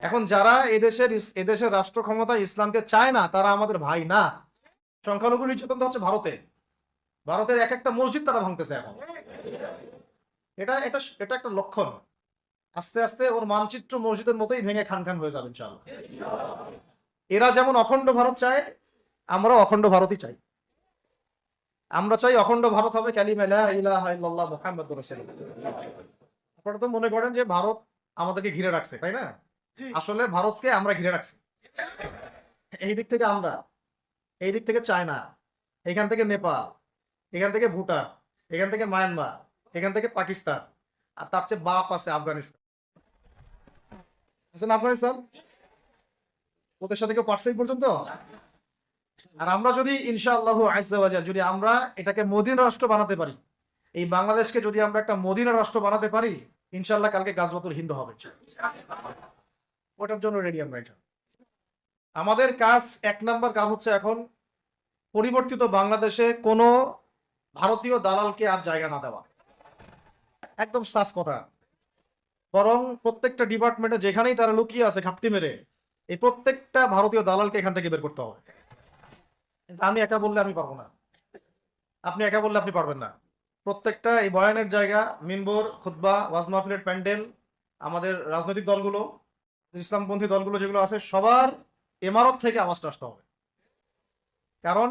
এখন যারা এদেশের রাষ্ট্র ক্ষমতা ইসলামকে চায় না তারা আমাদের ভাই না। সংখ্যালঘু নির্যাতন তো হচ্ছে ভারতের এক একটা মসজিদ তারা ভাঙতেছে এখন। এটা এটা এটা একটা লক্ষণ। আস্তে আস্তে ওর মানচিত্র মসজিদের মতোই ভেঙে খান খান হয়ে যাবে ইনশাআল্লাহ। এরা যেমন অখণ্ড ভারত চায়, আমরা অখণ্ড ভারতই চাই। আমরা চাই অখণ্ড ভারত হবে কালিমা লা ইলাহা ইল্লাল্লাহ মুহাম্মাদুর রাসূলুল্লাহ। আপনারা তো মনে করেন যে ভারত আমাদেরকে ঘিরে রাখছে, তাই না? আসলে ভারতকে আমরা ঘিরে রাখছি। এই দিক থেকে আমরা, এই দিক থেকে চায়না, এখান থেকে নেপাল, এখান থেকে ভুটান, এখান থেকে মায়ানমার, এখান থেকে পাকিস্তান, আর তার চেয়ে বাপ আছে আফগানিস্তান। আছেন আফগানিস্তান? ওদের সাথে কেউ পারছে এই পর্যন্ত? আর আমরা যদি ইনশাআল্লাহ আজ্জা ওয়া জাল যদি আমরা এটাকে মদিনা রাষ্ট্র বানাতে পারি, এই বাংলাদেশকে যদি আমরা একটা মদিনা রাষ্ট্র বানাতে পারি, ইনশাআল্লাহ কালকে গাজওয়াতুল হিন্দ হবে। ওটার জন্য রেডি আমরা। এটা আমাদের কাজ, 1 নম্বর কাজ হচ্ছে এখন পরিবর্তিত বাংলাদেশে কোনো ভারতীয় দালালকে আর জায়গা না দেওয়া। একদম সাফ কথা। বরং প্রত্যেকটা ডিপার্টমেন্টে যেখানেই তারা লুকিয়ে আছে ঘাপটি মেরে, এই প্রত্যেকটা ভারতীয় দালালকে এখান থেকে বের করতে হবে। আমি একা বললে আমি পারবো না, আপনি একা বললে আপনি পারবেন না। প্রত্যেকটা এই বয়ানের জায়গা, মিম্বর, খুতবা, ওয়াজ মাহফিলের প্যান্ডেল, আমাদের রাজনৈতিক দলগুলো, ইসলামপন্থী দলগুলো যেগুলো আছে, সবার ইমারত থেকে আওয়াজটা আসতে হবে। কারণ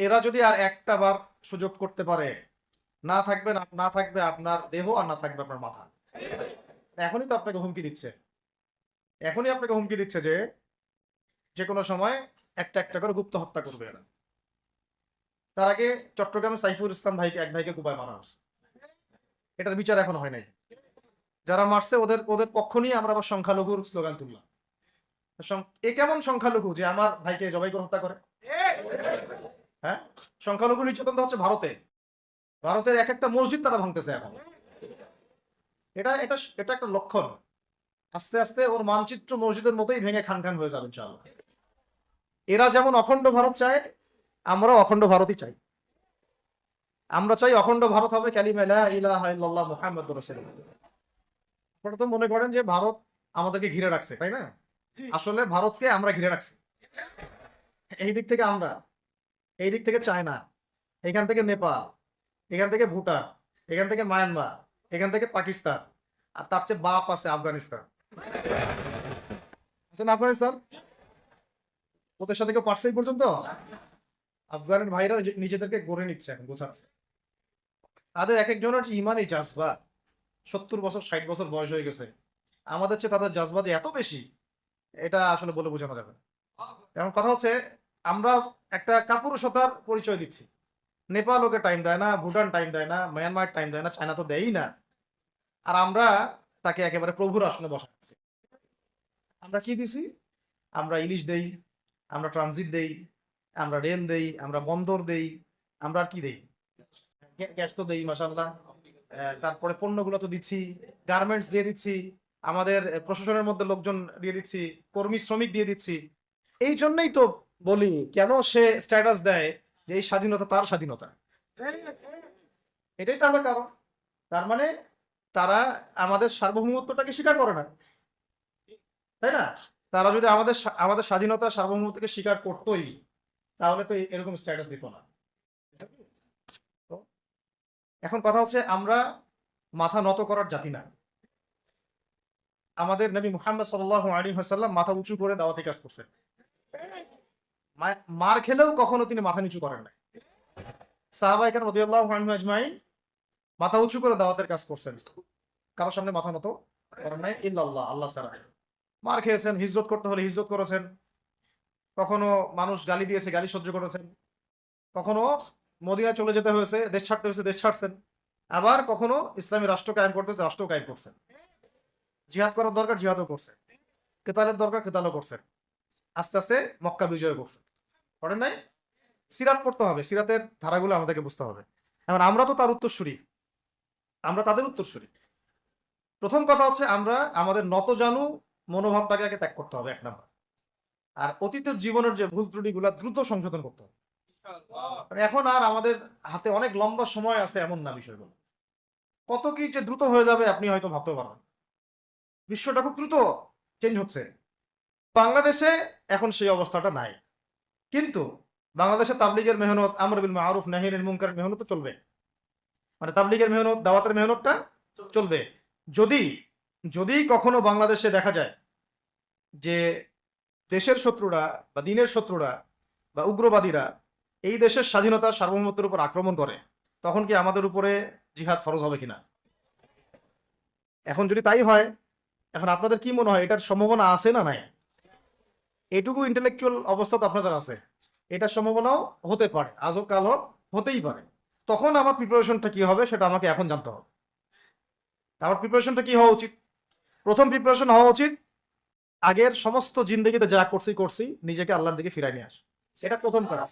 এরা যদি আর একটা বার সুযোগ করতে পারে, না থাকবে আপনার দেহ আর না থাকবে আপনার মাথা। এখনই তো আপনাকে হুমকি দিচ্ছে, যে যে কোনো সময় একটা একটা করে গুপ্ত হত্যা করবে এরা। তার আগে চট্টগ্রামে সাইফুল ইসলাম এক ভাইকে কুপায় মারা হয়েছে, এটার বিচার এখনো হয় নাই। যারা মারছে ওদের ওদের পক্ষ নিয়ে আমরা আবার সংখ্যালঘুর স্লোগান তুললাম। এ কেমন সংখ্যালঘু যে আমার ভাইকে জবাই করে হত্যা করে? হ্যাঁ, সংখ্যালঘু নির্যাতন তো হচ্ছে ভারতের এক একটা মসজিদ তারা ভাঙতেছে এখন। এটা এটা এটা একটা লক্ষণ। আস্তে আস্তে ওর মানচিত্র মসজিদের মতোই ভেঙে খান খান হয়ে যাবে ইনশাআল্লাহ। এরা যেমন অখণ্ড ভারত চায়, আমরা অখণ্ড ভারতই চাই। আমরা চাই অখণ্ড ভারত হবে কালিমা লা ইলাহা ইল্লাল্লাহ মুহাম্মাদুর রাসূলুল্লাহ। আপনারা তো মনে করেন যে ভারত আমাদেরকে ঘিরে রাখছে, তাই না? আসলে ভারতকে আমরা ঘিরে রাখছি। এই দিক থেকে আমরা, এই দিক থেকে চায়না, এখান থেকে নেপাল, এখান থেকে ভুটান, এখান থেকে মায়ানমার, এখান থেকে পাকিস্তান, আর তার চেয়ে বাপ আছে আফগানিস্তান। আছেন আফগানিস্তান? ওদের সাথে কেউ পারছে এই পর্যন্ত? আফগানের ভাইরা নিজেদেরকে গড়ে নিচ্ছে, এখন বোঝাচ্ছে। তাদের এক একজনের ইমানই জাজবা, 70 বছর 60 বছর বয়স হয়ে গেছে। আমাদের চেয়ে তাদের জাজবা যে এত বেশি, এটা আসলে বলে বোঝানো যাবে না। এখন কথা হচ্ছে, আমরা একটা কাপুরুষতার পরিচয় দিচ্ছি। নেপাল ওকে টাইম দেয় না, ভুটান টাইম দেয় না, মায়ানমার টাইম দেয় না, চায়না তো দেয়ই না। আর আমরা তাকে একেবারে প্রভুর আসনে বসাচ্ছি। আমরা কি দিছি? আমরা ইলিশ দেই, আমরা ট্রানজিট দেই, আমরা রেল দেই, আমরা বন্দর দেই, আমরা আর কি দেই? গ্যাস তো দেই মাশাআল্লাহ। তারপরে পণ্যগুলো তো দিচ্ছি, গার্মেন্টস দিয়ে দিচ্ছি, আমাদের প্রশাসনের মধ্যে লোকজন দিয়ে দিচ্ছি, কর্মী শ্রমিক দিয়ে দিচ্ছি। এই জন্যই তো বলি, কেন সে স্ট্যাটাস দেয় যে এই স্বাধীনতা তার স্বাধীনতা। এটাই তাহলে কারণ। তার মানে তারা আমাদের সার্বভৌমত্বটাকে স্বীকার করে না, তাই না? তারা যদি আমাদের স্বাধীনতা সার্বভৌমত্বকে স্বীকার করতোই, তাহলে তো এরকম স্ট্যাটাস দিত না। তো এখন কথা হচ্ছে, আমরা মাথা নত করার জাতি না। আমাদের নবী মুহাম্মদ সাল্লাল্লাহু আলাইহি ওয়াসাল্লাম মাথা উঁচু করে দাওয়াতি কাজ করছেন। মার খেলেও কখনো তিনি মাথা নিচু করেন নাই। সাহাবায়ে কেরাম রাদিয়াল্লাহু আনহুম আজমাইন মাথা উঁচু করে দাওয়াতের কাজ করছেন, কারোর সামনে মাথা নত করেন নাই ইল্লাল্লাহ, আল্লাহ ছাড়া। মার খেয়েছেন, হিজরত করতে হলে হিজরত করেছেন, কখনো মানুষ গালি দিয়েছে, গালি সহ্য করেছেন, কখনো মদিনায় চলে যেতে হয়েছে, দেশ ছাড়তে হয়েছে, দেশ ছাড়ছেন, আবার কখনো ইসলামী রাষ্ট্র কায়েম করতে হয়েছে, রাষ্ট্র কায়েম করছেন। জিহাদ করার দরকার জিহাদও করছেন, কেতালের দরকার কেতালও করছেন, আস্তে আস্তে মক্কা বিজয় করছেন। করেন নাই? সিরাত পড়তে হবে, সিরাতের ধারাগুলো আমাদেরকে বুঝতে হবে। এখন আমরা তো তার উত্তরসূরি, আমরা তাদের উত্তরসূরি। প্রথম কথা হচ্ছে, আমরা আমাদের নতজানু মনোভাবটাকে আগে ত্যাগ করতে হবে, 1 নম্বর। আর অতীতের জীবনের যে ভুল ত্রুটিগুলো দ্রুত সংশোধন করতে হবে। এখন আর আমাদের হাতে অনেক লম্বা সময় আছে এমন না বিষয়গুলো। কত কি যে দ্রুত হয়ে যাবে আপনি হয়তো ভাবতে পারেন। বিশ্বটা খুব দ্রুত চেঞ্জ হচ্ছে। বাংলাদেশে এখন সেই অবস্থাটা নাই, কিন্তু বাংলাদেশে তাবলিগের মেহনত, আমর বিল মারুফ নাহি আনিল মুনকারের মেহনত তো চলবে, মানে তাবলিগের মেহনত, দাওয়াতের মেহনতটা চলবে। যদি যদি কখনো বাংলাদেশে দেখা যায় যে দেশের শত্রুরা বা দিনের শত্রুরা বা উগ্রবাদীরা এই দেশের স্বাধীনতা সার্বভৌমত্বের উপর আক্রমণ করে, তখন কি আমাদের উপরে জিহাদ ফরজ হবে কিনা? এখন যদি তাই হয়, এখন আপনাদের কি মনে হয় এটার সম্ভাবনা আছে না নাই? এটুকু ইন্টেলেকচুয়াল অবস্থা তো আপনাদের আছে, এটার সম্ভাবনাও হতে পারে, আজ হোক কাল হোক, হতেই পারে। তখন আমার প্রিপারেশনটা কি হবে সেটা আমাকে এখন জানতে হবে। আমার প্রিপারেশনটা কি হওয়া উচিত? প্রথম প্রিপারেশন হওয়া উচিত আগের সমস্ত জিন্দগিতে যা করছি নিজেকে আল্লাহর দিকে ফিরাই নিয়ে আসে। এটা প্রথম কাজ।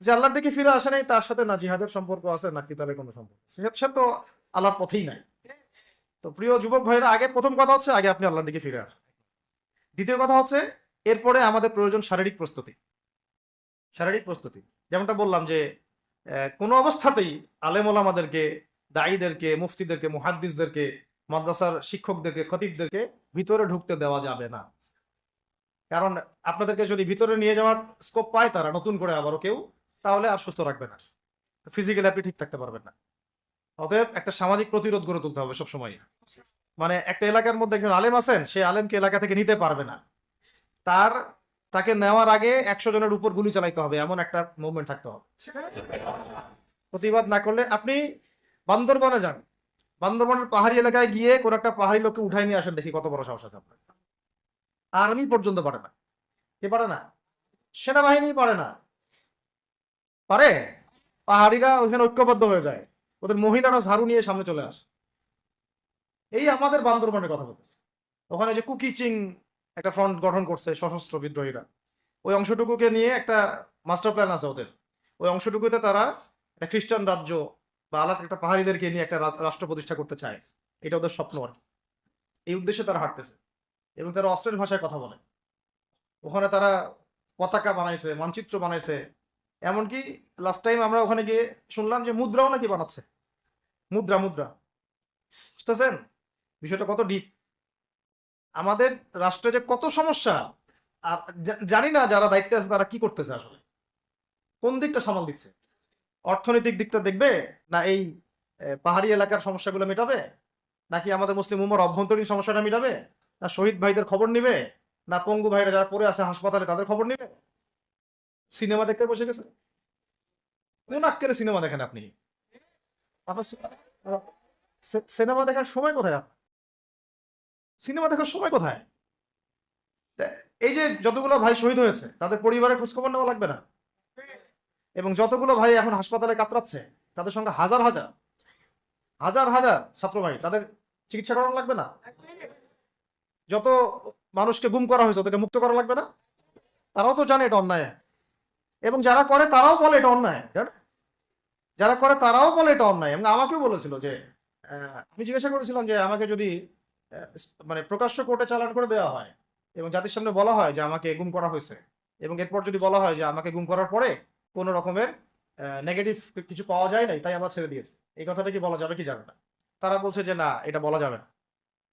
যে আল্লাহর দিকে ফিরে আসে নাই, তার সাথে না জিহাদের সম্পর্ক আছে না কিতাবের কোনো সম্পর্ক, সে তো আল্লাহর পথেই নাই। তো প্রিয় যুবক ভাইরা, আগে প্রথম কথা হচ্ছে আগে আপনি আল্লাহর দিকে ফিরে আসেন। দ্বিতীয় কথা হচ্ছে এরপরে আমাদের প্রয়োজন শারীরিক প্রস্তুতি। শারীরিক প্রস্তুতি যেমনটা বললাম যে কোনো অবস্থাতেই আলেম ওলামাদেরকে, দায়ীদেরকে, মুফতিদেরকে, মুহাদ্দিসদেরকে, মাদ্রাসার শিক্ষকদেরকে, খতিবদেরকে ভিতরে ঢুকতে দেওয়া যাবে না। কারণ আপনাদেরকে যদি ভিতরে নিয়ে যাওয়ার স্কোপ পায় তারা নতুন করে আবারও কেউ, তাহলে আর সুস্থ রাখবে না, ফিজিক্যালি আপনি ঠিক থাকতে পারবেন না। অতএব একটা সামাজিক প্রতিরোধ গড়ে তুলতে হবে সবসময়। মানে একটা এলাকার মধ্যে একজন আলেম আছেন, সে আলেমকে এলাকা থেকে নিতে পারবে না, তাকে নেওয়ার আগে 100 জনের উপর গুলি চালাইতে হবে, এমন একটা মুভমেন্ট থাকতে হবে। প্রতিবাদ না করলে আপনি বান্দরবনে যান, বান্দরবনের পাহাড়ি এলাকায় গিয়ে কোন একটা পাহাড়ি লোককে উঠাই নিয়ে আসেন, দেখি কত বড় সাহস আছে আপনার। আর্মি পর্যন্ত পারে না। কে পারে না? সেনাবাহিনী পারে না। পারে? পাহাড়িরা ওইখানে ঐক্যবদ্ধ হয়ে যায়, ওদের মহিলারা ঝাড়ু নিয়ে সামনে চলে আসে। এই আমাদের বান্দরবনের কথা বলতেছে। ওখানে যে কুকিচিং একটা ফ্রন্ট গঠন করছে সশস্ত্র বিদ্রোহীরা, ওই অংশটুকুকে নিয়ে একটা মাস্টার প্ল্যান আছে ওদের। ওই অংশটুকুতে তারা একটা খ্রিস্টান রাজ্য বা আলাদা একটা পাহাড়িদেরকে নিয়ে একটা রাষ্ট্র প্রতিষ্ঠা করতে চায়। এটা ওদের স্বপ্ন আর কি। এই উদ্দেশ্যে তারা হাঁটতেছে এবং তারা অস্ট্রেলিয়ান ভাষায় কথা বলে। ওখানে তারা পতাকা বানাইছে, মানচিত্র বানাইছে, এমনকি লাস্ট টাইম আমরা ওখানে গিয়ে শুনলাম যে মুদ্রাও নাকি বানাচ্ছে। মুদ্রা মুদ্রা বুঝতেছেন বিষয়টা কত ডিপ? আমাদের রাষ্ট্রে যে কত সমস্যা, আর জানি না যারা দায়িত্বে আছে তারা কি করতেছে, আসলে কোন দিকটা সামাল দিচ্ছে। অর্থনৈতিক দিকটা দেখবে না এই পাহাড়ি এলাকার সমস্যাগুলো মেটাবে, নাকি আমাদের মুসলিম উম্মার অভ্যন্তরীণ সমস্যাটা মেটাবে, না শহীদ ভাইদের খবর নিবে, না পঙ্গু ভাইরা যারা পড়ে আছে হাসপাতালে তাদের খবর নিবে? সিনেমা দেখতে বসে গেছে। কোন আক্কেলে সিনেমা দেখেন আপনি? আপনার সিনেমা দেখার সময় কোথায়? সিনেমা দেখার সময় কোথায়? এই যে যতগুলো ভাই শহীদ হয়েছে তাদের পরিবারের খোঁজখবর নেওয়া লাগবে না? এবং যতগুলো ভাই এখন হাসপাতালে কাতরাচ্ছে তাদের সঙ্গে হাজার হাজার হাজার হাজার ছাত্র ভাই, তাদের চিকিৎসা করানো লাগবে না? যত মানুষকে গুম করা হয়েছে ওদেরকে মুক্ত করা লাগবে না? তারাও তো জানে এটা অন্যায়, এবং যারা করে তারাও বলে এটা অন্যায়। যারা করে তারাও বলে এটা অন্যায়। এবং আমাকেও বলেছিল যে আমি জিজ্ঞাসা করেছিলাম যে আমাকে যদি মানে প্রকাশ্য কোর্টে চালান করে দেওয়া হয় এবং জাতির সামনে বলা হয় যে আমাকে গুম করা হয়েছে, এবং এরপর যদি বলা হয় যে আমাকে গুম করার পরে কোনো রকমের নেগেটিভ কিছু পাওয়া যায় নাই তাই আমরা ছেড়ে দিয়েছি, এই কথাটা কি বলা যাবে কি যাবে না? তারা বলছে যে না, এটা বলা যাবে না,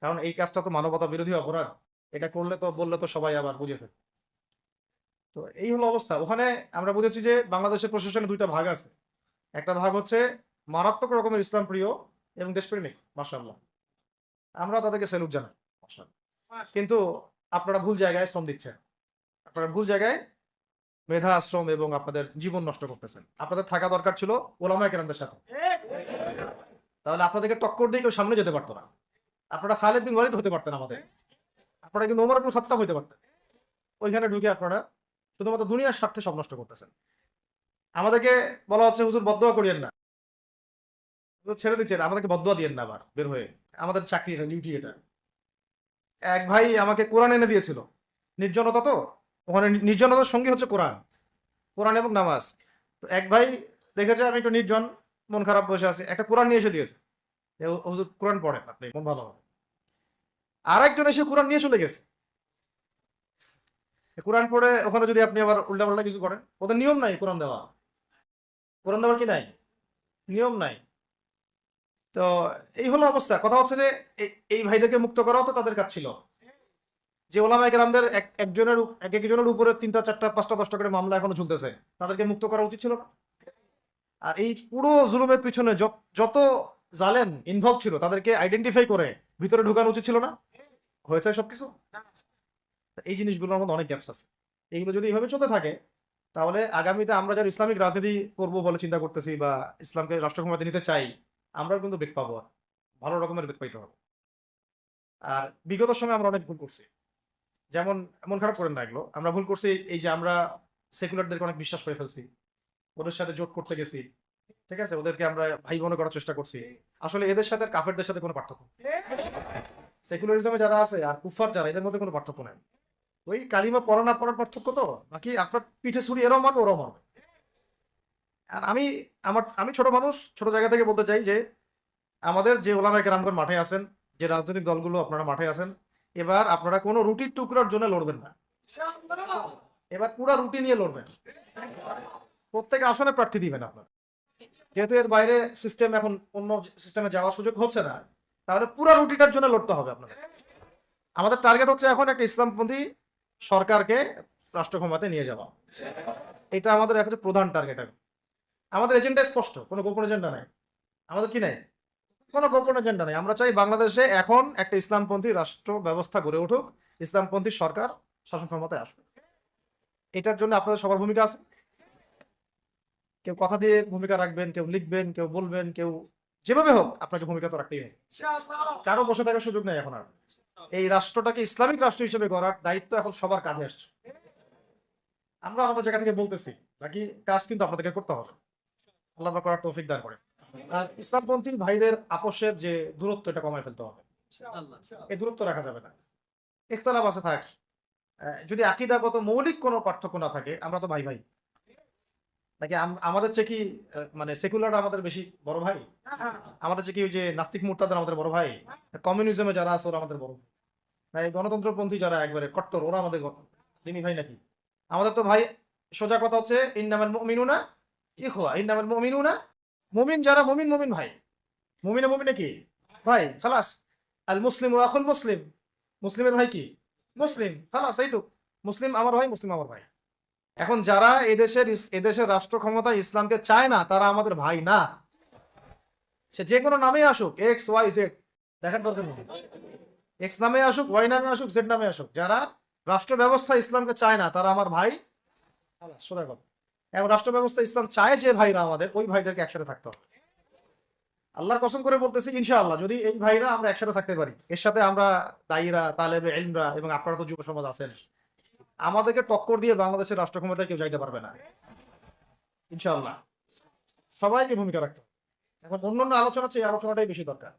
কারণ এই কাজটা তো মানবতা বিরোধী অপরাধ, এটা করলে তো বললে তো সবাই আবার বুঝে ফেলবে। তো এই হলো অবস্থা। ওখানে আমরা বুঝেছি যে বাংলাদেশের প্রশাসনে দুইটা ভাগ আছে। একটা ভাগ হচ্ছে মারাত্মক রকমের ইসলাম প্রিয় এবং দেশপ্রেমিক, মাশাআল্লাহ, আমরা তাদেরকে স্যালুট জানাই, মাশাআল্লাহ। কিন্তু আপনারা ভুল জায়গায় শ্রম দিচ্ছেন, আপনারা ভুল জায়গায় মেধা, শ্রম এবং আপনাদের জীবন নষ্ট করতেছেন। আপনাদের থাকা দরকার ছিল ওলামায়ে কেরামদের সাথে, তাহলে আপনাদেরকে টক্কর দিয়ে কেউ সামনে যেতে পারতো না। আপনারা খালিদ বিন ওয়ালিদ হতে পারতেন আমাদের, আপনারা কিন্তু ওমর ইবনে খাত্তাব হতে পারতেন। ওইখানে ঢুকে আপনারা শুধুমাত্র দুনিয়ার স্বার্থে সব নষ্ট করতেছেন। আমাদেরকে বলা হচ্ছে হুজুর বদদোয়া করিয়েন না, ছেড়ে দিচ্ছেন, আমাদেরকে বদদোয়া দিয়েন না আবার বের হয়ে। আমাদের চাকরি এটা, ডিউটি এটা। এক ভাই আমাকে কোরআন এনে দিয়েছিল, নির্জনতা তো, ওখানে নির্জনতার সঙ্গী হচ্ছে কোরআন, কোরআন এবং নামাজ। তো এক ভাই দেখেছে আমি একটু নির্জন, মন খারাপ বসে আছি, একটা কোরআন নিয়ে এসে দিয়েছে, হুজুর কোরআন পড়েন আপনি, মন ভালো হবে। আর একজন এসে কোরআন নিয়ে চলে গেছে। কোরআন পড়ে ওখানে যদি আপনি আবার উল্টাপাল্টা কিছু করেন, ওদের নিয়ম নাই কোরআন দেওয়া, কোরআন দেওয়ার কি নাই, নিয়ম নাই। তো এই হলো অবস্থা। কথা হচ্ছে যে এই ভাইদেরকে মুক্ত করাও তো তাদের কাজ ছিল, যে ওলামায়ে কেরামদের একজনের উপরে 3টা 4টা 5টা 10টা করে মামলা এখনো ঝুলতেছে, তাদেরকে মুক্ত করা উচিত ছিল না? আর এই পুরো জুলুমের পিছনে যত জালেম ইনভলভ ছিল তাদেরকে আইডেন্টিফাই করে ভিতরে ঢুকানো উচিত ছিল না? হয়েছে সবকিছু? এই জিনিসগুলোর মধ্যে অনেক গ্যাপস আছে। এইগুলো যদি এইভাবে চলতে থাকে তাহলে আগামীতে আমরা যারা ইসলামিক রাজনীতি করবো বলে চিন্তা করতেছি বা ইসলামকে রাষ্ট্র ক্ষমতায় নিতে চাই, আমরাও কিন্তু বেগ পাবো, আর ভালো রকমের বেগ পাইতে হবে। আর বিগত সময় আমরা অনেক ভুল করছি, যেমন মন খারাপ করেন না এগুলো, আমরা ভুল করছি এই যে আমরা সেকুলারদেরকে অনেক বিশ্বাস করে ফেলছি, ওদের সাথে জোট করতে গেছি, ঠিক আছে, ওদেরকে আমরা ভাই বোন করার চেষ্টা করছি। আসলে এদের সাথে আর কাফেরদের সাথে কোনো পার্থক্য নেই। সেকুলারিজমে যারা আছে আর কুফার যারা, এদের মধ্যে কোনো পার্থক্য নেই। ওই কালিমা পড়া না পড়ার পার্থক্য, তো বাকি আপনার পিঠে ছুরি এরাও মারবে ওরাও মারবে। আর আমি ছোট মানুষ, ছোট জায়গা থেকে বলতে চাই যে আমাদের যে ওলামায়ে কেরামগণ মাঠে আছেন, যে রাজনৈতিক দলগুলো আপনারা মাঠে আছেন, এবার আপনারা কোনো রুটির টুকরার জন্য লড়বেন না, এবার পুরা রুটি নিয়ে লড়বেন। প্রত্যেক আসনে প্রার্থী দিবেন আপনার, যেহেতু এর বাইরে সিস্টেম এখন অন্য সিস্টেমে যাওয়ার সুযোগ হচ্ছে না, তাহলে পুরা রুটিটার জন্য লড়তে হবে আপনাদের। আমাদের টার্গেট হচ্ছে এখন একটা ইসলামপন্থী সরকারকে রাষ্ট্র ক্ষমতায় নিয়ে যাওয়া, এটা আমাদের এখন প্রধান টার্গেট। আমাদের এজেন্ডা স্পষ্ট, কোনো গোপন এজেন্ডা নাই আমাদের। কি নাই? কোনো গোপন এজেন্ডা নাই। আমরা চাই বাংলাদেশে এখন একটা ইসলামপন্থী রাষ্ট্র ব্যবস্থা গড়ে উঠুক, ইসলামপন্থী সরকার শাসন ক্ষমতায় আসুক। এটার জন্য আপনাদের সবার ভূমিকা আছে। কেউ কথা দিয়ে ভূমিকা রাখবেন, কেউ লিখবেন, কেউ বলবেন, কেউ যেভাবে হোক আপনাকে ভূমিকা তো রাখতেই হবে। কারো বসে থাকার সুযোগ নেই এখন আর। এই রাষ্ট্রটাকে ইসলামিক রাষ্ট্র হিসেবে গড়ার দায়িত্ব এখন সবার কাঁধে আসছে। আমরা আমাদের জায়গা থেকে বলতেছি, বাকি কাজ কিন্তু আপনাদেরকে করতে হবে। আল্লাহ পাক করার তৌফিক দান করে। আর ইসলামপন্থী ভাইদের আপোষের যে দূরত্ব, এটা কমায় ফেলতে হবে। এই দূরত্ব রাখা যাবে না। ইখতিলাফ আছে থাক, যদি আকীদাগত মৌলিক কোনো পার্থক্য না থাকে, আমরা তো ভাই ভাই নাকি? আমাদের চেয়ে কি মানে সেকুলার আমাদের বেশি বড় ভাই? আমাদের চেয়ে কি ওই যে নাস্তিক মুরতাদরা আমাদের বড় ভাই? কমিউনিজমে যারা আছে ওরা আমাদের বড় না? এই গণতন্ত্রপন্থী যারা একবারে কট্টর, ওরা আমাদের দিনী ভাই নাকি? আমাদের তো ভাই, সোজা কথা হচ্ছে ইন্নামাল মুমিনুনা ইখওয়া, ইন্নামাল মুমিনুনা, মুমিন যারা মুমিন, মুমিন ভাই। মুমিনে মুমিনে কি ভাই, খালাস। আল মুসলিম আখুল মুসলিম, মুসলিমের ভাই কি মুসলিম, খালাস, এইটুক। মুসলিম আমার ভাই, মুসলিম আমার ভাই। এখন যারা এদেশের রাষ্ট্র ক্ষমতায় ইসলামকে চায় না, তারা আমাদের ভাই না। সে যে কোনো নামে আসুক, এক্স ওয়াই জেড, দেখেন দরকার নেই। এক্স নামে আসুক, ওয়াই নামে আসুক, জেড নামে আসুক, যারা রাষ্ট্র ব্যবস্থা ইসলামকে চায় না, তারা আমার ভাই। সোজা কথা। এবং রাষ্ট্র ব্যবস্থা ইসলাম চায় যে ভাইরা আমাদের, ওই ভাইদেরকে একসাথে থাকতে হবে। আল্লাহর কসম করে বলতেছি, ইনশাআল্লাহ যদি এই ভাইরা আমরা একসাথে থাকতে পারি, এর সাথে আমরা দায়ীরা, তালেবে ইলমরা এবং আপনারা তো যুব সমাজ আছেন, আমাদেরকে টক্কর দিয়ে বাংলাদেশের রাষ্ট্র ক্ষমতায় কেউ যাইতে পারবে না ইনশাআল্লাহ। সবাইকে ভূমিকা রাখতে হবে। এখন অন্যান্য আলোচনা চেয়ে এই আলোচনাটাই বেশি দরকার।